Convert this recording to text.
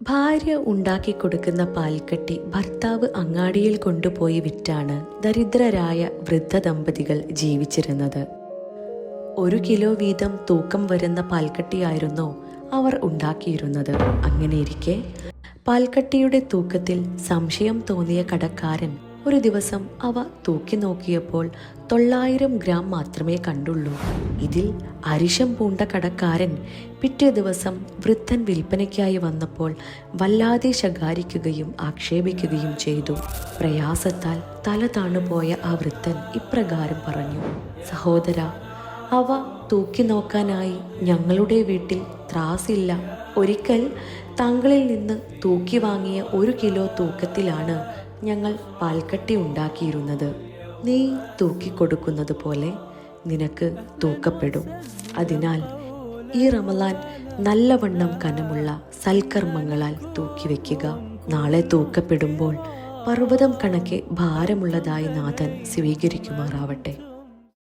ഭാര്യ ഉണ്ടാക്കി കൊടുക്കുന്ന പാൽക്കട്ടി ഭർത്താവ് അങ്ങാടിയിൽ കൊണ്ടുപോയി വിറ്റാണ് ദരിദ്രരായ വൃദ്ധ ദമ്പതികൾ ജീവിച്ചിരുന്നത്. 1 കിലോ വീതം തൂക്കം വരുന്ന പാൽക്കട്ടിയായിരുന്നു അവർ ഉണ്ടാക്കിയിരുന്നത്. അങ്ങനെയിരിക്കെ പാൽക്കട്ടിയുടെ തൂക്കത്തിൽ സംശയം തോന്നിയ കടക്കാരൻ ഒരു ദിവസം അവ തൂക്കി നോക്കിയപ്പോൾ 900 ഗ്രാം മാത്രമേ കണ്ടുള്ളൂ. ഇതിൽ അരിശം പൂണ്ട കടക്കാരൻ പിറ്റേ ദിവസം വൃദ്ധൻ വിൽപ്പനയ്ക്കായി വന്നപ്പോൾ വല്ലാതെ ശകാരിക്കുകയും ആക്ഷേപിക്കുകയും ചെയ്തു. പ്രയാസത്താൽ തല താണുപോയ ആ വൃദ്ധൻ ഇപ്രകാരം പറഞ്ഞു: "സഹോദര, അവ തൂക്കി നോക്കാനായി ഞങ്ങളുടെ വീട്ടിൽ ത്രാസില്ല. ഒരിക്കൽ താങ്കളിൽ നിന്ന് തൂക്കി വാങ്ങിയ 1 കിലോ തൂക്കത്തിലാണ് ഞങ്ങൾ പാൽക്കട്ടി ഉണ്ടാക്കിയിരുന്നത്. നീ തൂക്കിക്കൊടുക്കുന്നത് പോലെ നിനക്ക് തൂക്കപ്പെടും. അതിനാൽ ഈ റമളാൻ നല്ലവണ്ണം കനമുള്ള സൽക്കർമ്മങ്ങളാൽ തൂക്കിവെക്കുക. നാളെ തൂക്കപ്പെടുമ്പോൾ പർവ്വതം കണക്കെ ഭാരമുള്ളതായി നാഥൻ സ്വീകരിക്കുമാറാവട്ടെ."